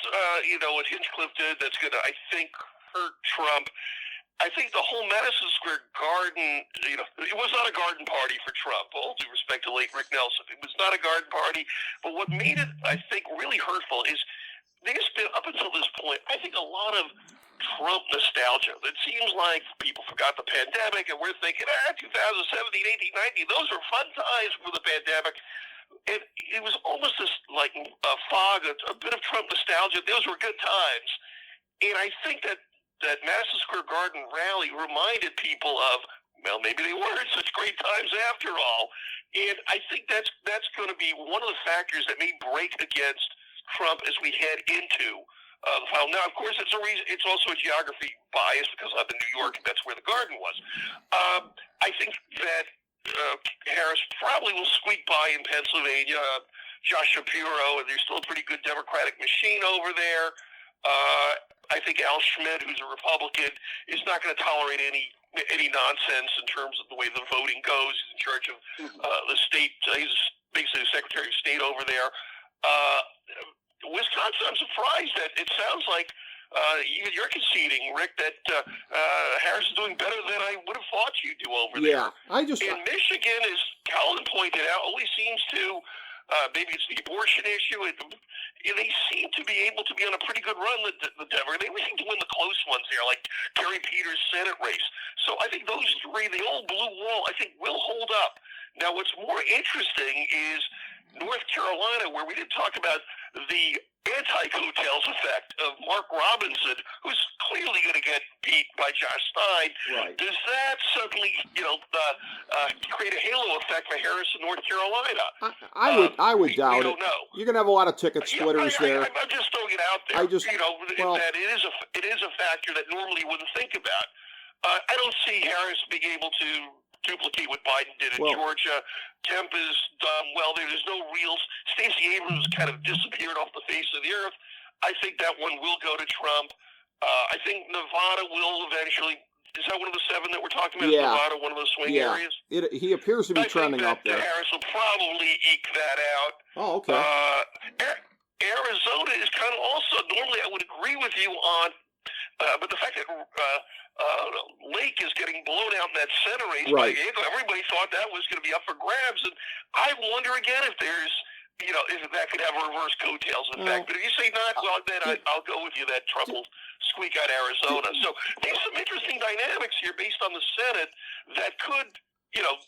what Hinchcliffe did that's going to, I think, hurt Trump. I think the whole Madison Square Garden, it was not a garden party for Trump. All due respect to late Rick Nelson, it was not a garden party. But what made it, I think, really hurtful is there's been, up until this point, I think a lot of Trump nostalgia. It seems like people forgot the pandemic, and we're thinking, 2017, 18, 19, those were fun times for the pandemic. It was almost this like a fog, a bit of Trump nostalgia. Those were good times. And I think that Madison Square Garden rally reminded people of, well, maybe they weren't such great times after all. And I think that's going to be one of the factors that may break against Trump as we head into the final. Now, of course, it's also a geography bias because I'm in New York and that's where the Garden was. I think that Harris probably will squeak by in Pennsylvania. Josh Shapiro, and there's still a pretty good Democratic machine over there. I think Al Schmidt, who's a Republican, is not going to tolerate any nonsense in terms of the way the voting goes. He's in charge of the state. He's basically the Secretary of State over there. Wisconsin, I'm surprised that it sounds like even you're conceding, Rick, that Harris is doing better than I would have thought you'd do over there. In Michigan, as Colin pointed out, always seems to. Maybe it's the abortion issue. They seem to be able to be on a pretty good run, the Denver. They seem to win the close ones here, like Gary Peters' Senate race. So I think those three, the old blue wall, I think will hold up. Now, what's more interesting is North Carolina, where we didn't talk about the anti-coattails effect of Mark Robinson, who's clearly going to get beat by Josh Stein. Right. Does that suddenly, create a halo effect for Harris in North Carolina? I would doubt we it. don't know. You're going to have a lot of ticket splitters there. I'm just throwing it out there. That it is a factor that normally you wouldn't think about. I don't see Harris being able to duplicate what Biden did in Georgia. Kemp is done well there. There's no real. Stacey Abrams kind of disappeared off the face of the earth. I think that one will go to Trump. I think Nevada will eventually. Is that one of the seven that we're talking about? Yeah. Nevada, one of those swing areas? He appears to be trending up there. Harris will probably eke that out. Oh, okay. Arizona is kind of also, normally I would agree with you on, but the fact that Lake is getting blown out in that Senate race by Diego, everybody thought that was going to be up for grabs. And I wonder again if there's, if that could have a reverse coattails effect. But if you say not, well, then I'll go with you that Trump will squeak out Arizona. So there's some interesting dynamics here based on the Senate that could,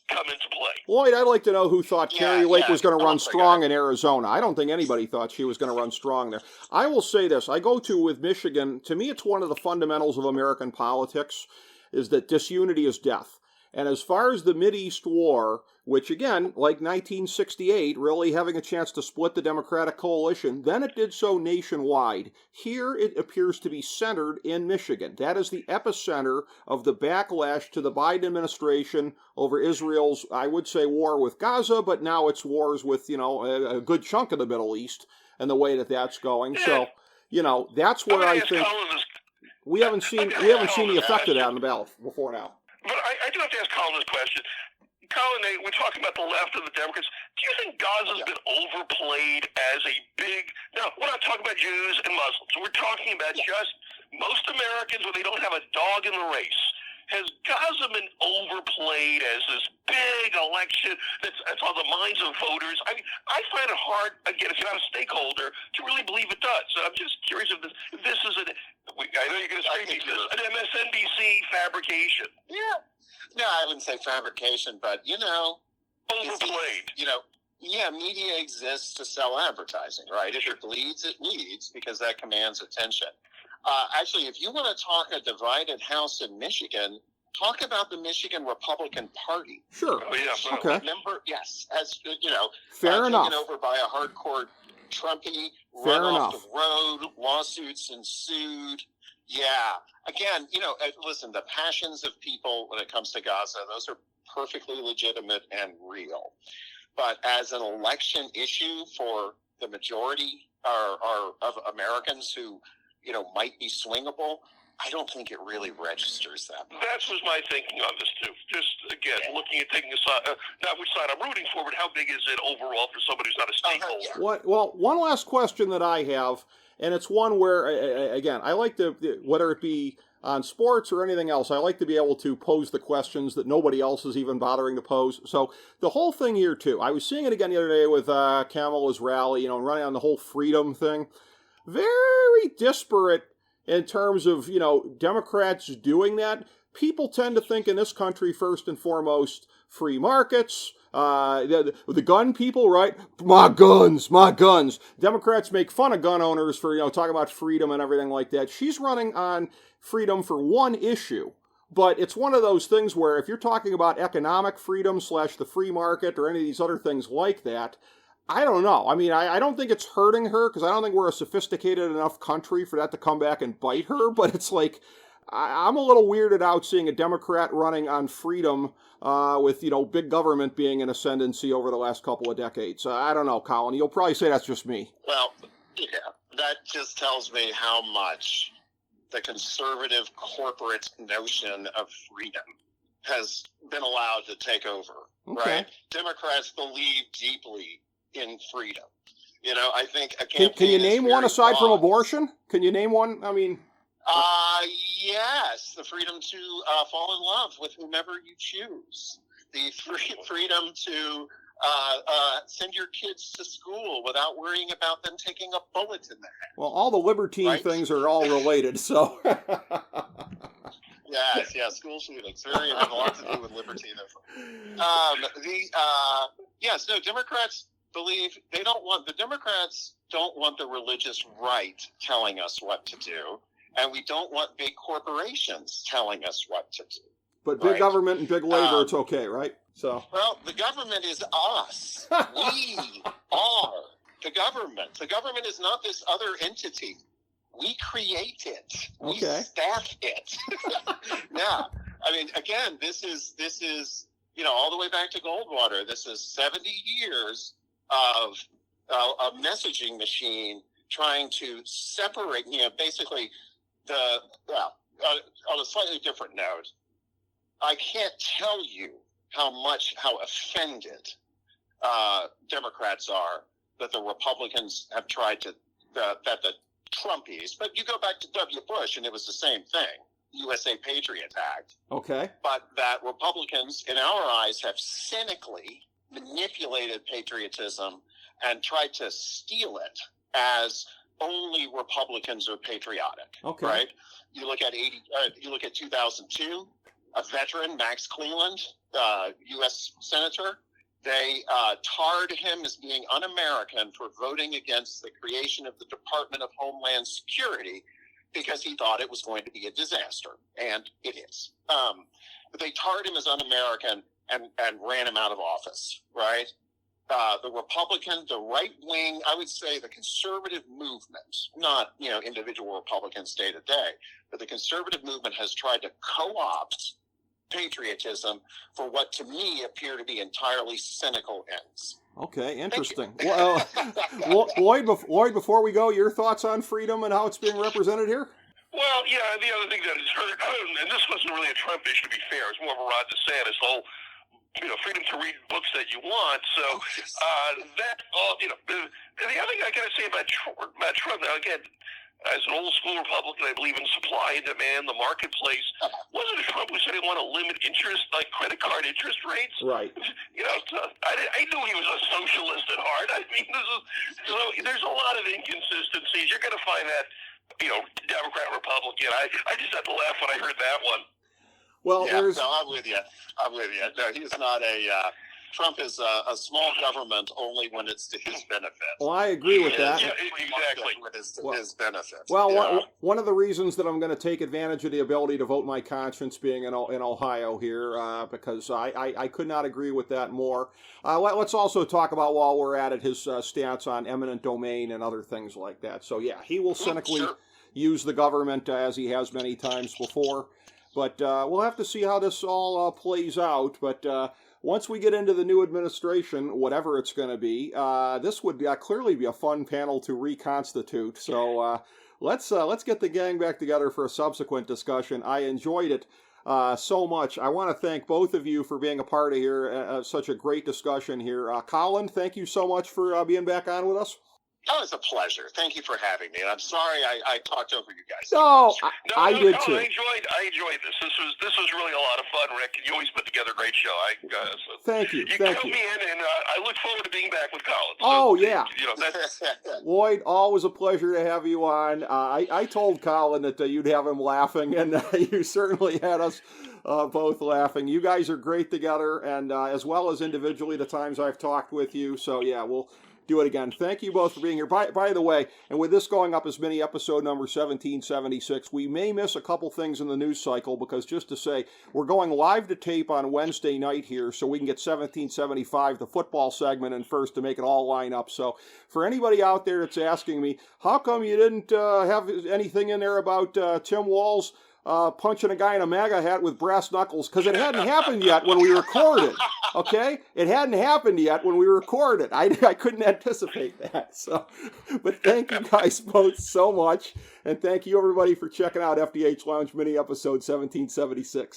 come into play. Lloyd, I'd like to know who thought Carrie Lake was going to run strong in Arizona. I don't think anybody thought she was going to run strong there. I will say this. I go with Michigan. To me, it's one of the fundamentals of American politics is that disunity is death. And as far as the Mideast War, which again, like 1968, really having a chance to split the Democratic coalition, then it did so nationwide. Here it appears to be centered in Michigan. That is the epicenter of the backlash to the Biden administration over Israel's, I would say, war with Gaza, but now it's wars with, a good chunk of the Middle East and the way that that's going. So, that's where I think we haven't seen the effect of that on the ballot before now. But I do have to ask Colin this question. Colin, we're talking about the left and the Democrats. Do you think Gaza's been overplayed as a big... Now, we're not talking about Jews and Muslims. We're talking about just most Americans where they don't have a dog in the race. Has Gaza been overplayed as this big election that's on the minds of voters? I mean, I find it hard, again, if you're not a stakeholder, to really believe it does. So I'm just curious if this is I know you're going to say an MSNBC fabrication. Yeah. No, I wouldn't say fabrication, but, overplayed. Media exists to sell advertising, right? If it leads, it leads because that commands attention. Actually, if you want to talk a divided House in Michigan, talk about the Michigan Republican Party. Sure. Oh, yeah. Okay. Remember, yes, as fair enough. Taken over by a hardcore Trumpy, fair run enough. off the road, lawsuits ensued. Yeah. Again, listen, the passions of people when it comes to Gaza, those are perfectly legitimate and real. But as an election issue for the majority of Americans who, might be swingable, I don't think it really registers that much. That was my thinking on this, too. Just, again, looking at taking a side, not which side I'm rooting for, but how big is it overall for somebody who's not a stakeholder? Well, one last question that I have, and it's one where, again, I like to, whether it be on sports or anything else, I like to be able to pose the questions that nobody else is even bothering to pose. So the whole thing here, too, I was seeing it again the other day with Kamala's rally, running on the whole freedom thing. Very disparate in terms of, Democrats doing that. People tend to think in this country, first and foremost, free markets. The gun people, right? My guns. Democrats make fun of gun owners for, talking about freedom and everything like that. She's running on freedom for one issue. But it's one of those things where if you're talking about economic freedom / the free market or any of these other things like that, I don't know. I mean, I don't think it's hurting her because I don't think we're a sophisticated enough country for that to come back and bite her. But it's like, I'm a little weirded out seeing a Democrat running on freedom with, big government being in ascendancy over the last couple of decades. I don't know, Colin. You'll probably say that's just me. Well, yeah, that just tells me how much the conservative corporate notion of freedom has been allowed to take over, right? Democrats believe deeply in freedom. I think a campaign Can you name one aside from broad. Abortion? Can you name one? I mean... Yes, the freedom to fall in love with whomever you choose. The freedom to send your kids to school without worrying about them taking a bullet in the head. Well, all the libertine things are all related, so... Yes, school shootings. Have a lot to do with libertinism. Democrats believe the Democrats don't want the religious right telling us what to do, and we don't want big corporations telling us what to do. But big government and big labor, it's okay, right? So. Well, the government is us. We are the government. The government is not this other entity. We create it. We staff it. Now, I mean, again, this is all the way back to Goldwater. This is 70 years of a messaging machine trying to separate, basically on a slightly different note, I can't tell you how offended Democrats are that the Republicans have tried to, that the Trumpies, but you go back to W. Bush and it was the same thing, USA Patriot Act. Okay. But that Republicans, in our eyes, have cynically manipulated patriotism and tried to steal it as only Republicans are patriotic. Okay. Right? You look at 2002, a veteran, Max Cleland, U.S. Senator. They tarred him as being un-American for voting against the creation of the Department of Homeland Security because he thought it was going to be a disaster, and it is. But they tarred him as un-American and ran him out of office, right? The Republican, the right wing, I would say the conservative movement, not individual Republicans day to day, but the conservative movement has tried to co-opt patriotism for what to me appear to be entirely cynical ends. Okay, interesting. Well, Lloyd, before we go, your thoughts on freedom and how it's being represented here? Well, yeah, the other thing that has hurt, and this wasn't really a Trump issue, to be fair, it's more of a Ron DeSantis, the whole freedom to read books that you want. So the other thing I got to say about Trump, now again, as an old school Republican, I believe in supply and demand, the marketplace. Wasn't it Trump who said he wanted to limit interest, like credit card interest rates? Right. I knew he was a socialist at heart. I mean, there's a lot of inconsistencies. You're going to find that, Democrat, Republican. I just had to laugh when I heard that one. Well, I'm with you. No, he's not Trump is a small government only when it's to his benefit. Well, I agree with that. Yeah, exactly. When it's to his benefit. Well, one of the reasons that I'm going to take advantage of the ability to vote my conscience being in Ohio here, because I could not agree with that more. Let's also talk about, while we're at it, his stance on eminent domain and other things like that. So, yeah, he will cynically use the government as he has many times before. But we'll have to see how this all plays out. But once we get into the new administration, whatever it's going to be, this would clearly be a fun panel to reconstitute. So let's get the gang back together for a subsequent discussion. I enjoyed it so much. I want to thank both of you for being a part of here. Such a great discussion here. Colin, thank you so much for being back on with us. Oh, it's a pleasure. Thank you for having me. And I'm sorry I talked over you guys. No, I did too. I enjoyed this. This was really a lot of fun, Rick. You always put together a great show. So thank you. You count me in, and I look forward to being back with Colin. So, yeah. That's... Lloyd, always a pleasure to have you on. I told Colin that you'd have him laughing, and you certainly had us both laughing. You guys are great together, and as well as individually the times I've talked with you. So, yeah, we'll do it again. Thank you both for being here. By the way, and with this going up as mini episode number 1776, we may miss a couple things in the news cycle because just to say, we're going live to tape on Wednesday night here so we can get 1775, the football segment, in first to make it all line up. So for anybody out there that's asking me, how come you didn't have anything in there about Tim Walz punching a guy in a MAGA hat with brass knuckles? Because it hadn't happened yet when we recorded, okay? It hadn't happened yet when we recorded. I couldn't anticipate that. So, but thank you guys both so much. And thank you, everybody, for checking out FDH Lounge mini episode 1776.